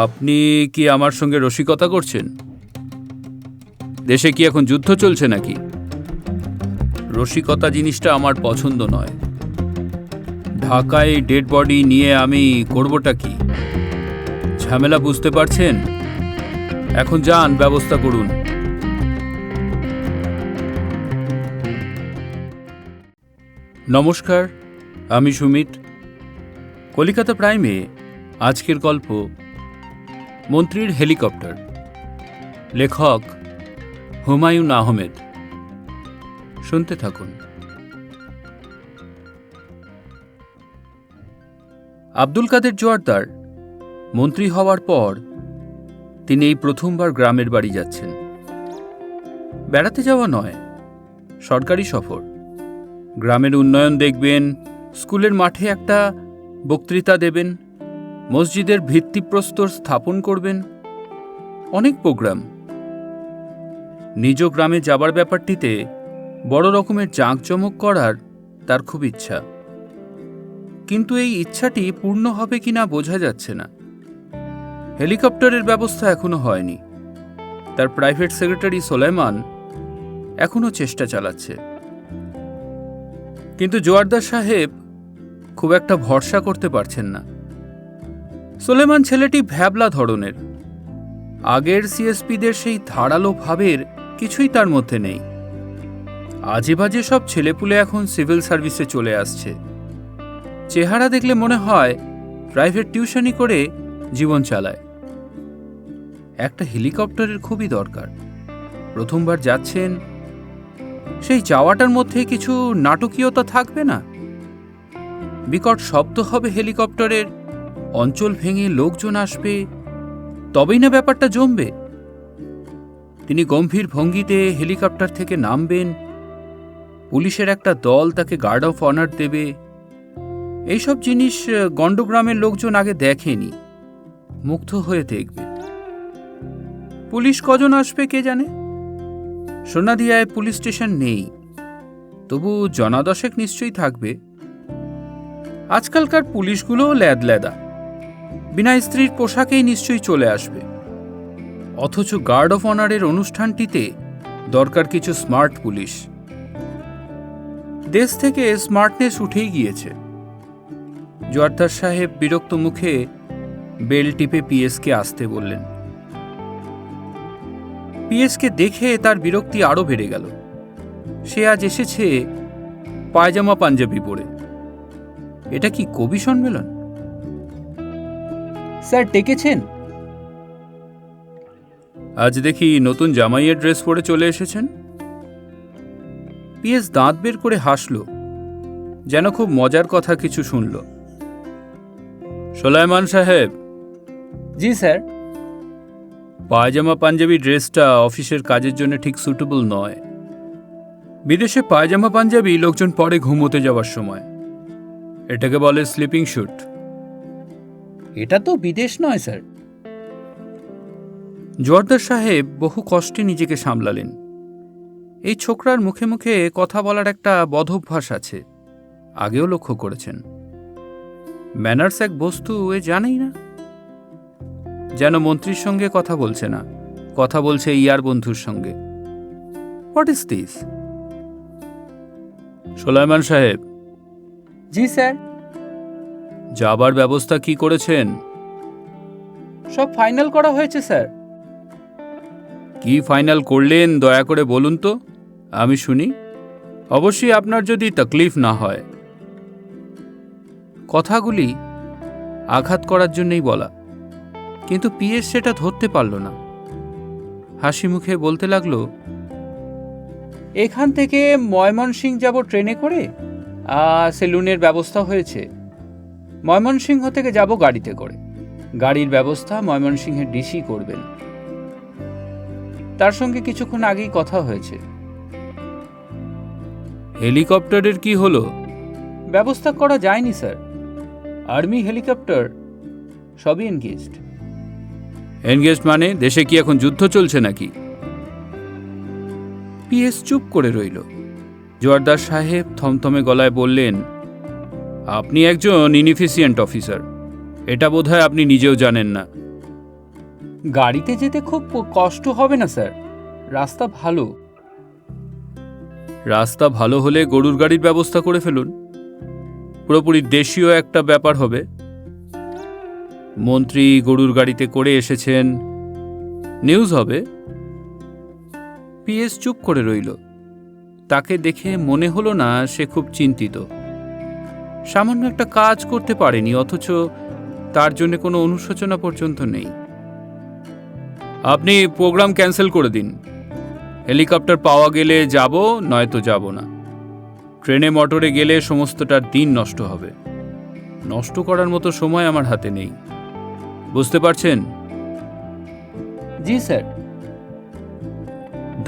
আপনি কি আমার সঙ্গে রসিকতা করছেন? দেশে কি এখন যুদ্ধ চলছে নাকি? রসিকতা জিনিসটা আমার পছন্দ নয়। ঢাকায় ডেড বডি নিয়ে আমি করবটা কি? ঝামেলা বুঝতে পারছেন? এখন যান, ব্যবস্থা করুন। নমস্কার, আমি সুমিত। কলিকাতা প্রাইমে আজকের গল্প মন্ত্রীর হেলিকপ্টার। লেখক হুমায়ুন আহমেদ। শুনতে থাকুন। আব্দুল কাদের জোয়ারদার মন্ত্রী হওয়ার পর তিনি এই প্রথমবার গ্রামের বাড়ি যাচ্ছেন। বেড়াতে যাওয়া নয়, সরকারি সফর। গ্রামের উন্নয়ন দেখবেন, স্কুলের মাঠে একটা বক্তৃতা দেবেন, মসজিদের ভিত্তিপ্রস্তর স্থাপন করবেন, অনেক প্রোগ্রাম। নিজ গ্রামে যাবার ব্যাপারটিতে বড় রকমের জাঁকজমক করার তার খুব ইচ্ছা, কিন্তু এই ইচ্ছাটি পূর্ণ হবে কিনা বোঝা যাচ্ছে না। হেলিকপ্টারের ব্যবস্থা এখনো হয়নি। তার প্রাইভেট সেক্রেটারি সোলাইমান এখনো চেষ্টা চালাচ্ছে, কিন্তু জোয়ারদার সাহেব খুব একটা ভরসা করতে পারছেন না। সোলেমান ছেলেটি ভ্যাবলা ধরনের। আগের সিএসপিদের সেই ধারালো ভাবের কিছুই তার মধ্যে নেই। আজে বাজে সব ছেলেপুলে এখন সিভিল সার্ভিসে চলে আসছে। চেহারা দেখলে মনে হয় প্রাইভেট টিউশনি করে জীবন চালায়। একটা হেলিকপ্টারের খুবই দরকার। প্রথমবার যাচ্ছেন, সেই যাওয়াটার মধ্যে কিছু নাটকীয়তা থাকবে না? বিকট শব্দ হবে হেলিকপ্টারের, অঞ্চল ভেঙে লোকজন আসবে, তবেই না ব্যাপারটা জমবে। তিনি গম্ভীর ভঙ্গিতে হেলিকপ্টার থেকে নামবেন, পুলিশের একটা দল তাকে গার্ড অফ অনার দেবে। এইসব জিনিস গণ্ডগ্রামের লোকজন আগে দেখেনি, মুগ্ধ হয়ে দেখবে। পুলিশ কজন আসবে কে জানে? সোনাদিয়ায় পুলিশ স্টেশন নেই, তবু জনাদশেক নিশ্চয়ই থাকবে। আজকালকার পুলিশগুলোও ল্যাদা, বিনা স্ত্রীর পোশাকেই নিশ্চয়ই চলে আসবে। অথচ গার্ড অফ অনারের অনুষ্ঠানটিতে দরকার কিছু স্মার্ট পুলিশ। দেশ থেকে স্মার্টনেস উঠেই গিয়েছে। জোয়ারদার সাহেব বিরক্ত মুখে বেল টিপে পিএসকে আসতে বললেন। পিএসকে দেখে তার বিরক্তি আরো বেড়ে গেল। সে আজ এসেছে পায়জামা পাঞ্জাবি পরে। এটা কি কবি সম্মেলন? স্যার ডেকেছেন? আজ দেখি নতুন জামাইয়ের ড্রেস পরে চলে এসেছেন। পিএস দাঁত বের করে হাসল, যেন খুব মজার কথা কিছু শুনল। সোলাইমান সাহেব। জি স্যার। পায়জামা পাঞ্জাবি ড্রেসটা অফিসের কাজের জন্য ঠিক সুটেবল নয়। বিদেশে পায়জামা পাঞ্জাবি লোকজন পরে ঘুমোতে যাওয়ার সময়। এটাকে বলে স্লিপিং স্যুট। এটা তো বিদেশ নয় স্যার। জোয়ারদার সাহেব বহু কষ্টে নিজেকে সামলালেন। এই ছোকরার মুখে মুখে কথা বলার একটা বদভ্যাস আছে, আগেও লক্ষ্য করেছেন। ম্যানার্স এক বস্তু এ জানেই না। যেন মন্ত্রীর সঙ্গে কথা বলছে না, কথা বলছে ইয়ার বন্ধুর সঙ্গে। What is this? Solaiman Saheb. জি স্যার। যাবার ব্যবস্থা কি করেছেন? সব ফাইনাল করা হয়েছে স্যার। কি ফাইনাল করলেন দয়া করে বলুন তো, আমি শুনি। অবশ্যই আপনার যদি তকলিফ না হয়। কথাগুলি আঘাত করার জন্যই বলা, কিন্তু পিএস সেটা ধরতে পারল না। হাসি মুখে বলতে লাগলো, এখান থেকে ময়মনসিংহ যাব ট্রেনে করে, সেলুনের ব্যবস্থা হয়েছে। ময়মনসিংহ থেকে যাব গাড়িতে করে। গাড়ির ব্যবস্থা ময়মনসিংহের ডিসি করবেন। তার সঙ্গে কিছুক্ষণ আগেই কথা হয়েছে। হেলিকপ্টারের কি হলো? ব্যবস্থা করা যায়নি স্যার। আর্মি হেলিকপ্টার সবই এনগেজড। এনগেজড মানে দেশে কি এখন যুদ্ধ চলছে নাকি? পিএস চুপ করে রইল। জোয়ারদার সাহেব থমথমে গলায় বললেন, আপনি একজন ইনএফিসিয়েন্ট অফিসার, এটা বোধহয় আপনি নিজেও জানেন না। গাড়িতে যেতে খুব কষ্ট হবে না স্যার, রাস্তা ভালো। রাস্তা ভালো হলে গরুর গাড়ির ব্যবস্থা করে ফেলুন, পুরোপুরি দেশীয় একটা ব্যাপার হবে। মন্ত্রী গরুর গাড়িতে করে এসেছেন, নিউজ হবে। পিএস চুপ করে রইল। তাকে দেখে মনে হলো না সে খুব চিন্তিত। সামান্য একটা কাজ করতে পারেনি, অথচ তার জন্য কোনো অনুশোচনা পর্যন্ত নেই। আপনি প্রোগ্রাম ক্যান্সেল করে দিন। হেলিকপ্টার পাওয়া গেলে যাব, নয়তো যাব না। ট্রেনে মোটরে গেলে সমস্তটার দিন নষ্ট হবে। নষ্ট করার মতো সময় আমার হাতে নেই, বুঝতে পারছেন? জি স্যার।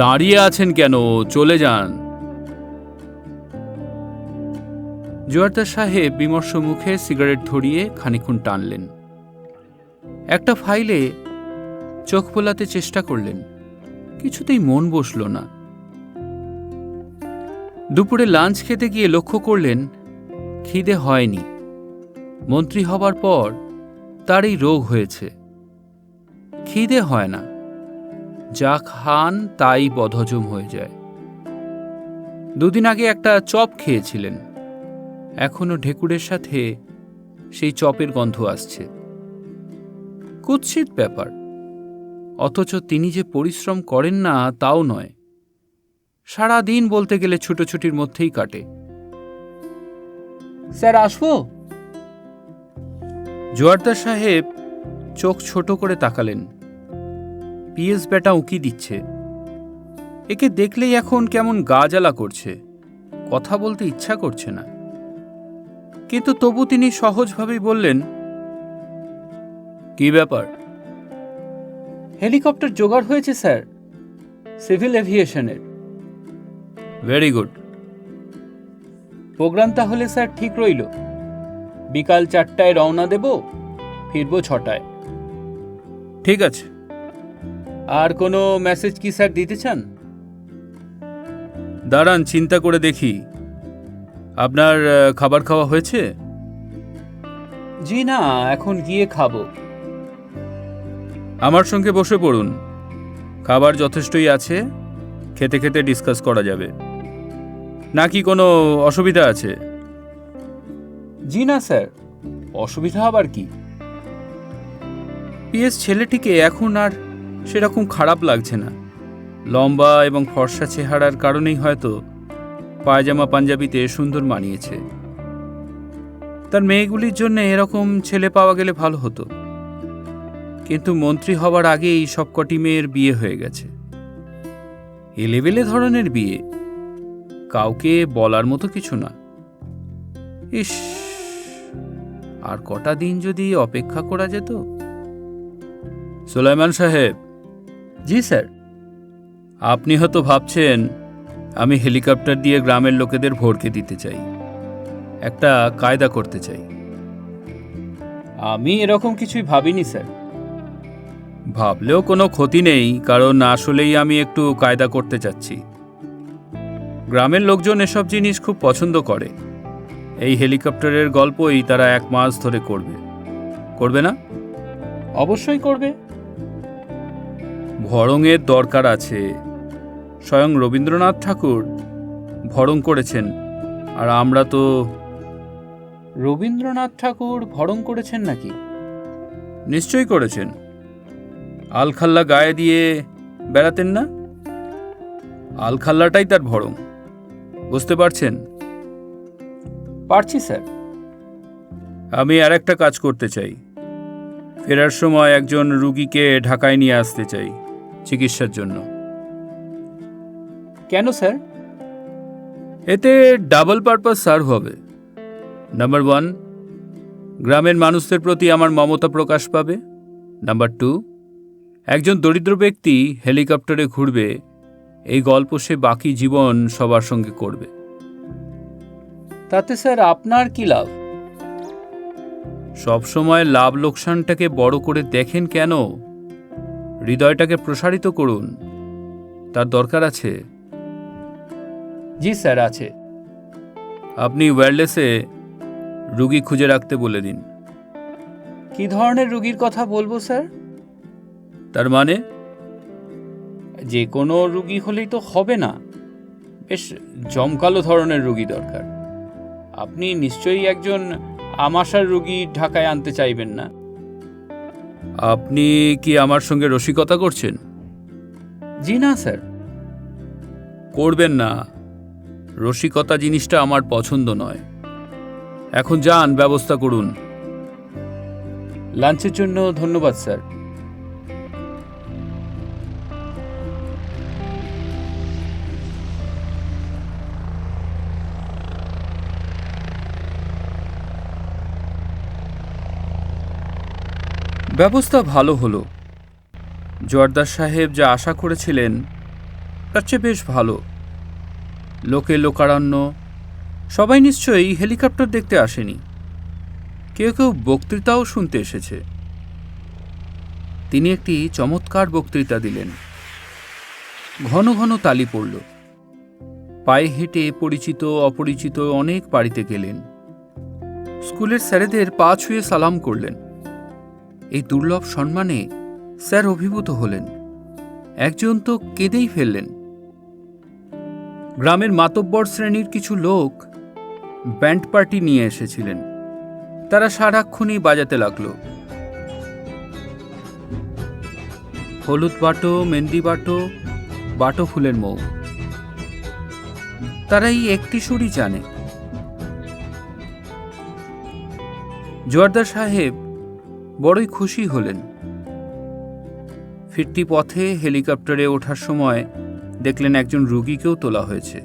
দাঁড়িয়ে আছেন কেন? চলে যান। জোয়ারদার সাহেব বিমর্ষ মুখে সিগারেট ধরিয়ে খানিকক্ষণ টানলেন। একটা ফাইলে চোখ বোলাতে চেষ্টা করলেন, কিছুতেই মন বসল না। দুপুরে লাঞ্চ খেতে গিয়ে লক্ষ্য করলেন খিদে হয়নি। মন্ত্রী হবার পর তার এই রোগ হয়েছে, খিদে হয় না, যা খান তাই বদহজম হয়ে যায়। দুদিন আগে একটা চপ খেয়েছিলেন, এখনো ঢেকুরের সাথে সেই চপের গন্ধ আসছে। কুৎসিত ব্যাপার, অথচ তিনি যে পরিশ্রম করেন না তাও নয়। সারা দিন বলতে গেলে ছুটোছুটির মধ্যেই কাটে। স্যার আসবো? জোয়ারদার সাহেব চোখ ছোট করে তাকালেন। পিএস বেটা উঁকি দিচ্ছে। একে দেখলেই এখন কেমন গা জ্বালা করছে, কথা বলতে ইচ্ছা করছে না। কিন্তু তবু তিনি সহজভাবেই বললেন, কি ব্যাপার? হেলিকপ্টার জোগাড় হয়েছে স্যার, সিভিল এভিয়েশনের। Very good. প্রোগ্রাম তাহলে স্যার ঠিক রইল, বিকাল 4টায় রওনা দেব, ফিরব 6টায়। ঠিক আছে। আর কোনো মেসেজ কি স্যার দিতে চান? দাঁড়ান, চিন্তা করে দেখি। আপনার খাবার খাওয়া হয়েছে? জি না, এখন গিয়ে খাবো। আমার সঙ্গে বসে পড়ুন, খাবার যথেষ্টই আছে, খেতে খেতে ডিসকাস করা যাবে। নাকি কোনো অসুবিধা আছে? জি না স্যার, অসুবিধা আবার কি? পিএস ছেলেটিকে এখন আর সেরকম খারাপ লাগছে না। লম্বা এবং ফর্সা চেহারার কারণেই হয়তো পায়জামা পাঞ্জাবিতে সুন্দর মানিয়েছে। তার মেয়েগুলির জন্য এরকম ছেলে পাওয়া গেলে ভালো হতো, কিন্তু মন্ত্রী হবার আগেই সবকটি মেয়ের বিয়ে হয়ে গেছে। এলেবেলে ধরনের বিয়ে, কাউকে বলার মতো কিছু না। ইস, আর কটা দিন যদি অপেক্ষা করা যেত। সুলাইমান সাহেব। জি স্যার। আপনি হয়তো ভাবছেন আমি হেলিকপ্টার দিয়ে গ্রামের লোকেদের ভড়কে দিতে চাই, একটা কায়দা করতে চাই। আমি এরকম কিছুই ভাবিনি স্যার। ভাবলেও কোনো ক্ষতি নেই, কারণ আসলেই আমি একটু কায়দা করতে চাচ্ছি। গ্রামের লোকজন এসব জিনিস খুব পছন্দ করে। এই হেলিকপ্টারের গল্পই তারা 1 মাস ধরে করবে, করবে না? অবশ্যই করবে। ভড়ংয়ের দরকার আছে। স্বয়ং রবীন্দ্রনাথ ঠাকুর ভড়ং করেছেন, আর আমরা তো। রবীন্দ্রনাথ ঠাকুর ভড়ং করেছেন নাকি? নিশ্চয়ই করেছেন। আলখাল্লা গায়ে দিয়ে বেড়াতেন না? আলখাল্লাটাই তার ভড়ং, বুঝতে পারছেন? পারছি স্যার। আমি আর একটা কাজ করতে চাই। ফেরার সময় একজন রুগীকে ঢাকায় নিয়ে আসতে চাই চিকিৎসার জন্য। কেন স্যার? এতে ডাবল পারপাস সার্ভ হবে। নাম্বার 1, গ্রামের মানুষদের প্রতি আমার মমতা প্রকাশ পাবে। নাম্বার 2, একজন দরিদ্র ব্যক্তি হেলিকপ্টারে ঘুরবে, এই গল্প সে বাকি জীবন সবার সঙ্গে করবে। তাতে স্যার আপনার কি লাভ? সবসময় লাভ লোকসানটাকে বড় করে দেখেন কেন? হৃদয়টাকে প্রসারিত করুন, তার দরকার আছে। জি স্যার, আছে। আপনি ওয়্যারলেসে রুগী খুঁজে রাখতে বলে দিন। কি ধরনের রুগীর কথা বলবো স্যার? তার মানে যে কোনো রুগী হলেই তো হবে না, বেশ জমকালো ধরনের রুগী দরকার। আপনি নিশ্চয়ই একজন আমাশার রুগী ঢাকায় আনতে চাইবেন না। আপনি কি আমার সঙ্গে রসিকতা করছেন? জি না স্যার। করবেন না, রসিকতা জিনিসটা আমার পছন্দ নয়। এখন যান, ব্যবস্থা করুন। লাঞ্চের জন্য ধন্যবাদ স্যার। ব্যবস্থা ভালো হলো। জোয়ারদার সাহেব যা আশা করেছিলেন তার চেয়ে বেশ ভালো। লোকে লোকারণ্য, সবাই নিশ্চয়ই হেলিকপ্টার দেখতে আসেনি, কেউ কেউ বক্তৃতাও শুনতে এসেছে। তিনি একটি চমৎকার বক্তৃতা দিলেন। ঘন ঘন তালি পড়ল। পায়ে হেঁটে পরিচিত অপরিচিত অনেক বাড়িতে গেলেন। স্কুলের স্যারেদের পা ছুঁয়ে সালাম করলেন। এই দুর্লভ সম্মানে স্যার অভিভূত হলেন। একজন তো কেঁদেই ফেললেন। গ্রামের মাতব্বর শ্রেণীর কিছু লোক ব্যান্ড পার্টি নিয়ে এসেছিলেন। তারা সারাক্ষণই বাজাতে লাগলো। হলুদ বাটো, মেহেন্দি বাটো, বাটো ফুলের মৌ। তারা এই একটি সুরই জানে। জোয়ারদার সাহেব বড়ই খুশি হলেন। ফিরতি পথে হেলিকপ্টারে ওঠার সময় দেখলেন একজন রুগীকেও তোলা হয়েছে।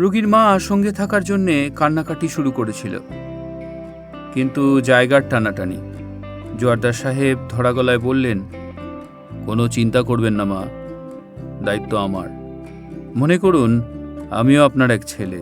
রুগীর মা সঙ্গে থাকার জন্যে কান্নাকাটি শুরু করেছিল, কিন্তু জায়গার টানাটানি। জোয়ারদার সাহেব ধরা গলায় বললেন, কোনো চিন্তা করবেন না মা, দায়িত্ব আমার। মনে করুন আমিও আপনার এক ছেলে।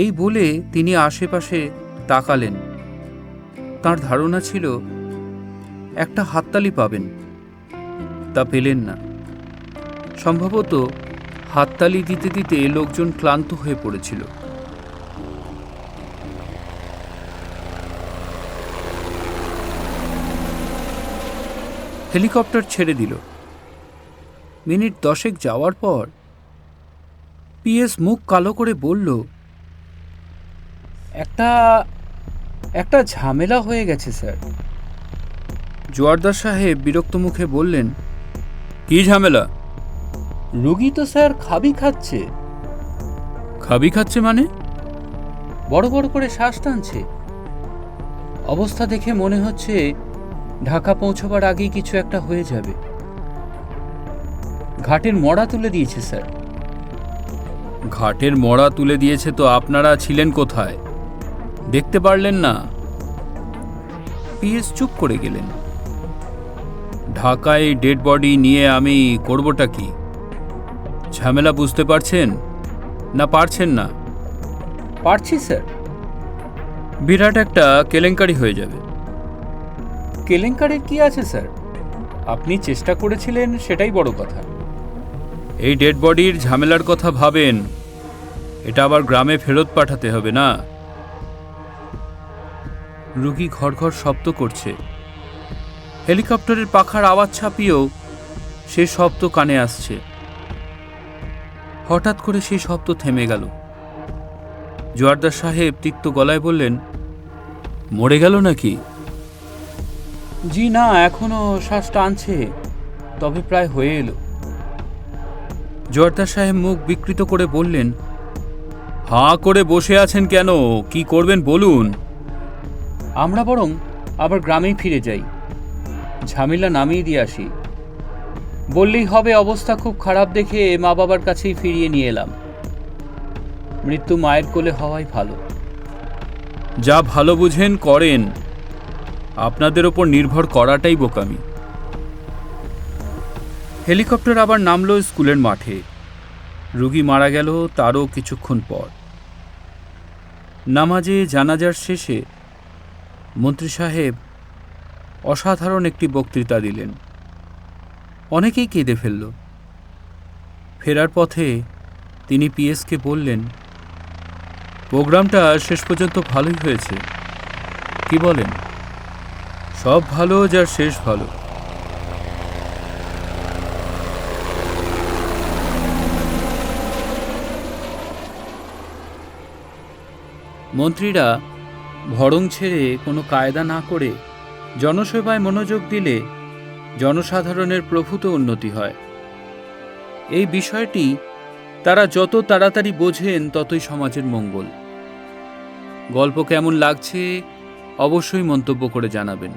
এই বলে তিনি আশেপাশে তাকালেন। তার ধারণা ছিল একটা হাততালি পাবেন, তা পেলেন না। সম্ভবত হাততালি দিতে দিতে লোকজন ক্লান্ত হয়ে পড়েছিল। হেলিকপ্টার ছেড়ে দিল। মিনিট 10 যাওয়ার পর পিএস মুখ কালো করে বলল, একটা ঝামেলা হয়ে গেছে স্যার। জোয়ারদার সাহেব বিরক্ত মুখে বললেন, কি ঝামেলা? রুগী তো স্যার খাবি খাচ্ছে। খাবি খাচ্ছে মানে? বড় বড় করে শ্বাস টানছে। অবস্থা দেখে মনে হচ্ছে ঢাকা পৌঁছবার আগেই কিছু একটা হয়ে যাবে। ঘাটের মড়া তুলে দিয়েছে স্যার। ঘাটের মড়া তুলে দিয়েছে তো আপনারা ছিলেন কোথায়? দেখতে পারলেন না? পিএস চুপ করে গেলেন। ঢাকায় ডেড বডি নিয়ে আমি করবটা কি? ঝামেলা বুঝতে পারছেন না পারছেন না? পারছি স্যার। বিরাট একটা কেলেঙ্কারি হয়ে যাবে। কেলেঙ্কারির কি আছে স্যার? আপনি চেষ্টা করেছিলেন, সেটাই বড় কথা। এই ডেড বডির ঝামেলার কথা ভাবেন, এটা আবার গ্রামে ফেরত পাঠাতে হবে না? রুগী ঘর ঘর শব্দ করছে। হেলিকপ্টারের পাখার আওয়াজ ছাপিয়েও সে শব্দ কানে আসছে। হঠাৎ করে সেই শব্দ থেমে গেল। জোয়ারদার সাহেব তিক্ত গলায় বললেন, মরে গেল নাকি? জি না, এখনো শ্বাস টানছে, তবে প্রায় হয়ে এলো। জোয়ারদার সাহেব মুখ বিকৃত করে বললেন, হাঁ করে বসে আছেন কেন? কি করবেন বলুন। আমরা বরং আবার গ্রামেই ফিরে যাই, ঝামেলা নামিয়ে দিয়ে আসি। বললেই হবে অবস্থা খুব খারাপ দেখে মা বাবার কাছেই ফিরিয়ে নিয়ে এলাম। মৃত্যু মায়ের কোলে হওয়াই ভালো। যা ভালো বুঝেন করেন, আপনাদের ওপর নির্ভর করাটাই বোকামি। হেলিকপ্টার আবার নামলো স্কুলের মাঠে। রুগী মারা গেল তারও কিছুক্ষণ পর। নামাজে জানাজার শেষে মন্ত্রী সাহেব অসাধারণ একটি বক্তৃতা দিলেন। অনেকেই কেঁদে ফেলল। ফেরার পথে তিনি পিএসকে বললেন, প্রোগ্রামটা শেষ পর্যন্ত ভালোই হয়েছে, কি বলেন? সব ভালো যার শেষ ভালো। মন্ত্রীরা ভড়ং ছেড়ে কোনো কায়দা না করে জনসেবায় মনোযোগ দিলে জনসাধারণের প্রভূত উন্নতি হয়। এই বিষয়টি তারা যত তাড়াতাড়ি বোঝেন ততই সমাজের মঙ্গল। গল্প কেমন লাগছে অবশ্যই মন্তব্য করে জানাবেন।